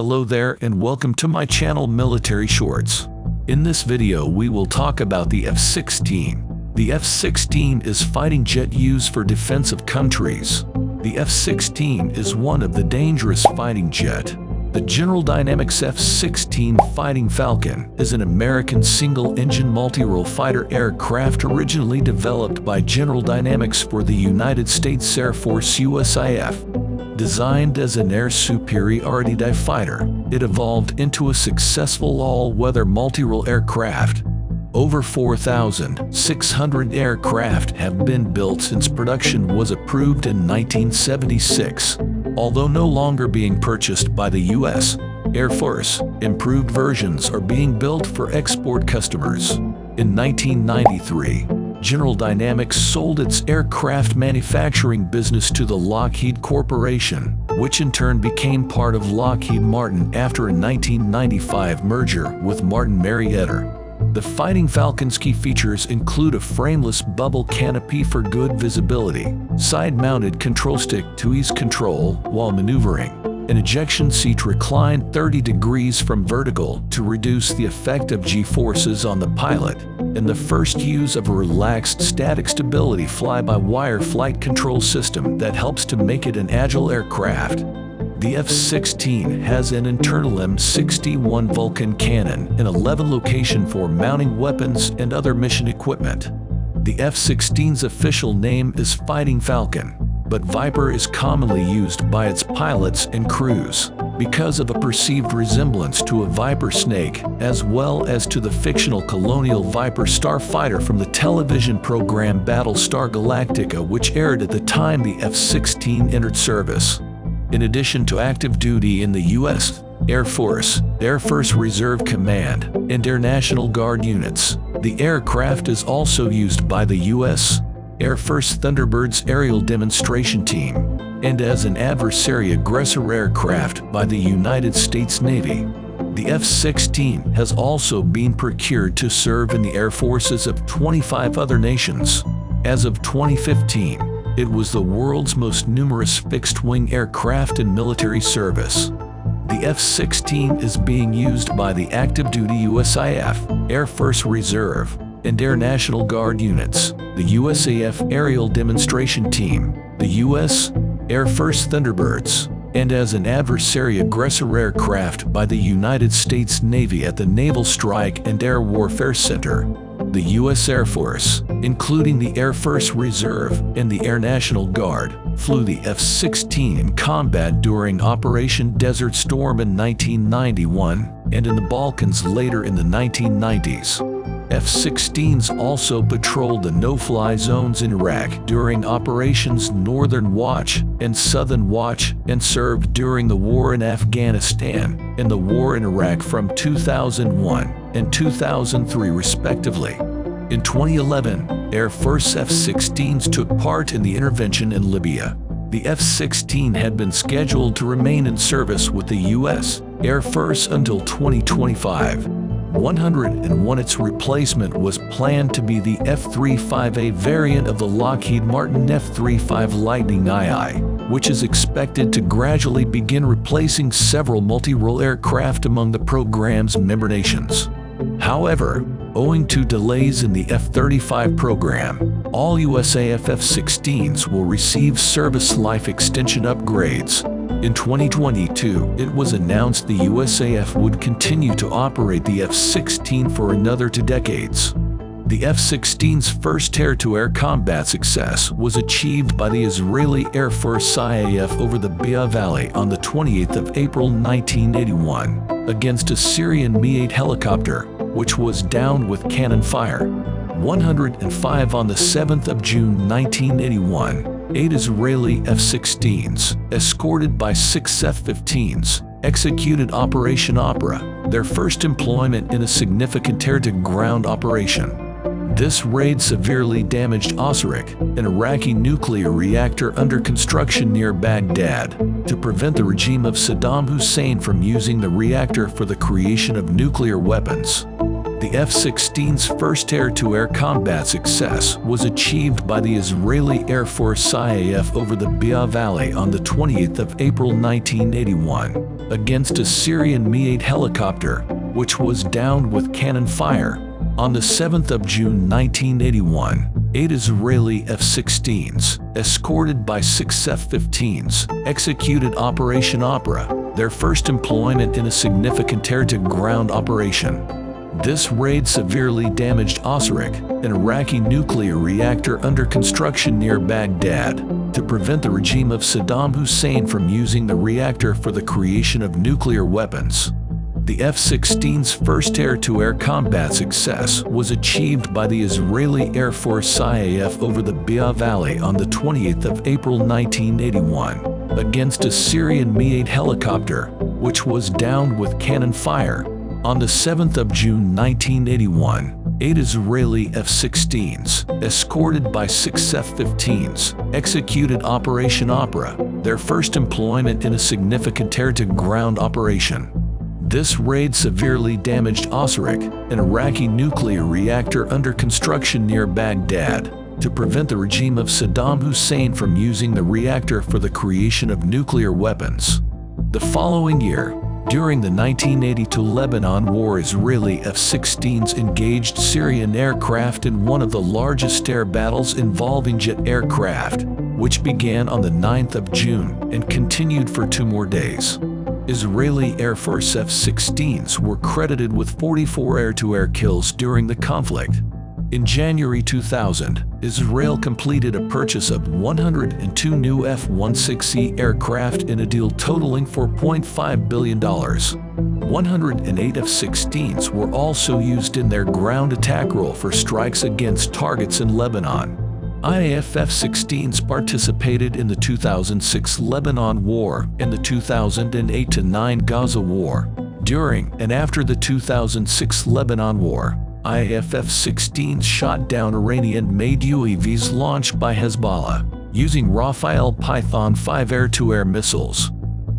Hello there and welcome to my channel Military Shorts. In this video we will talk about the F-16. The F-16 is fighting jet used for defense of countries. The F-16 is one of the dangerous fighting jet. The General Dynamics F-16 Fighting Falcon is an American single-engine multi-role fighter aircraft originally developed by General Dynamics for the United States Air Force USAF. Designed as an air superiority fighter, it evolved into a successful all-weather multi-role aircraft. Over 4,600 aircraft have been built since production was approved in 1976. Although no longer being purchased by the U.S. Air Force, improved versions are being built for export customers. In 1993, General Dynamics sold its aircraft manufacturing business to the Lockheed Corporation, which in turn became part of Lockheed Martin after a 1995 merger with Martin Marietta. The Fighting Falcon's key features include a frameless bubble canopy for good visibility, side-mounted control stick to ease control while maneuvering, an ejection seat reclined 30 degrees from vertical to reduce the effect of G-forces on the pilot, and the first use of a relaxed static stability fly-by-wire flight control system that helps to make it an agile aircraft. The F-16 has an internal M61 Vulcan cannon in 11 locations for mounting weapons and other mission equipment. The F-16's official name is Fighting Falcon, but Viper is commonly used by its pilots and crews because of a perceived resemblance to a viper snake, as well as to the fictional colonial Viper starfighter from the television program Battlestar Galactica, which aired at the time the F-16 entered service. In addition to active duty in the U.S. Air Force, Air Force Reserve Command, and Air National Guard units, the aircraft is also used by the U.S. Air Force Thunderbirds Aerial Demonstration Team, and as an adversary aggressor aircraft by the United States Navy. The F-16 has also been procured to serve in the air forces of 25 other nations. As of 2015, it was the world's most numerous fixed-wing aircraft in military service. The F-16 is being used by the active-duty USAF, Air Force Reserve, and Air National Guard units, the USAF Aerial Demonstration Team, the U.S. Air Force Thunderbirds, and as an adversary aggressor aircraft by the United States Navy at the Naval Strike and Air Warfare Center. The U.S. Air Force, including the Air Force Reserve and the Air National Guard, flew the F-16 in combat during Operation Desert Storm in 1991 and in the Balkans later in the 1990s. F-16s also patrolled the no-fly zones in Iraq during Operations Northern Watch and Southern Watch and served during the war in Afghanistan and the war in Iraq from 2001 and 2003 respectively. In 2011, Air Force F-16s took part in the intervention in Libya. The F-16 had been scheduled to remain in service with the U.S. Air Force until 2025. 101. Its replacement was planned to be the F-35A variant of the Lockheed Martin F-35 Lightning II, which is expected to gradually begin replacing several multi-role aircraft among the program's member nations. However, owing to delays in the F-35 program, all USAF F-16s will receive service life extension upgrades. In 2022, it was announced the USAF would continue to operate the F-16 for another 2 decades. The F-16's first air-to-air combat success was achieved by the Israeli Air Force IAF over the Bekaa Valley on the 28th of April 1981 against a Syrian Mi-8 helicopter, which was downed with cannon fire. 105. On the 7th of June 1981, 8 Israeli F-16s, escorted by 6 F-15s, executed Operation Opera, their first employment in a significant air-to-ground operation. This raid severely damaged Osirak, an Iraqi nuclear reactor under construction near Baghdad, to prevent the regime of Saddam Hussein from using the reactor for the creation of nuclear weapons. The F-16's first air-to-air combat success was achieved by the Israeli Air Force IAF over the Bekaa Valley on the 20th of April 1981 against a Syrian Mi-8 helicopter, which was downed with cannon fire. On the 7th of June 1981, 8 Israeli F-16s, escorted by 6 F-15s, executed Operation Opera, their first employment in a significant air-to-ground operation. This raid severely damaged Osirak, an Iraqi nuclear reactor under construction near Baghdad, to prevent the regime of Saddam Hussein from using the reactor for the creation of nuclear weapons. The F-16's first air-to-air combat success was achieved by the Israeli Air Force IAF over the Bekaa Valley on the 20th of April 1981 against a Syrian Mi-8 helicopter, which was downed with cannon fire. On the 7th of June 1981, 8 Israeli F-16s, escorted by 6 F-15s, executed Operation Opera, their first employment in a significant air-to-ground operation. This raid severely damaged Osirak, an Iraqi nuclear reactor under construction near Baghdad, to prevent the regime of Saddam Hussein from using the reactor for the creation of nuclear weapons. The following year, during the 1982 Lebanon War, Israeli F-16s engaged Syrian aircraft in one of the largest air battles involving jet aircraft, which began on the 9th of June and continued for 2 more days. Israeli Air Force F-16s were credited with 44 air-to-air kills during the conflict. In January 2000, Israel completed a purchase of 102 new F-16 aircraft in a deal totaling $4.5 billion. 108 F-16s were also used in their ground attack role for strikes against targets in Lebanon. IAF F-16s participated in the 2006 Lebanon War and the 2008-9 Gaza War. During and after the 2006 Lebanon War, IAF F-16s shot down Iranian-made UAVs launched by Hezbollah, using Rafael Python 5 air-to-air missiles.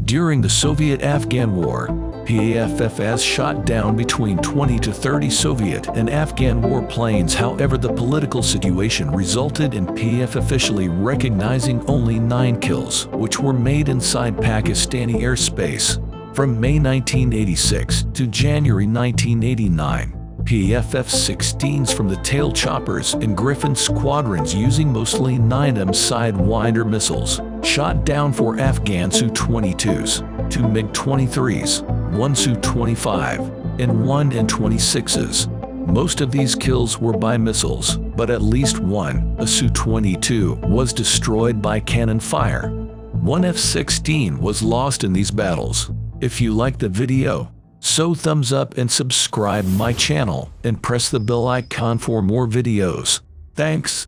During the Soviet-Afghan War, PAFFs shot down between 20 to 30 Soviet and Afghan warplanes. However, the political situation resulted in PAF officially recognizing only 9 kills, which were made inside Pakistani airspace. From May 1986 to January 1989, PAF F-16s from the tail choppers and Griffin squadrons, using mostly 9M Sidewinder missiles, shot down 4 Afghan Su-22s, 2 MiG-23s, 1 Su-25, and 1 N-26s. Most of these kills were by missiles, but at least one, a Su-22, was destroyed by cannon fire. 1 F-16 was lost in these battles. If you like the video, so thumbs up and subscribe my channel and press the bell icon for more videos. Thanks.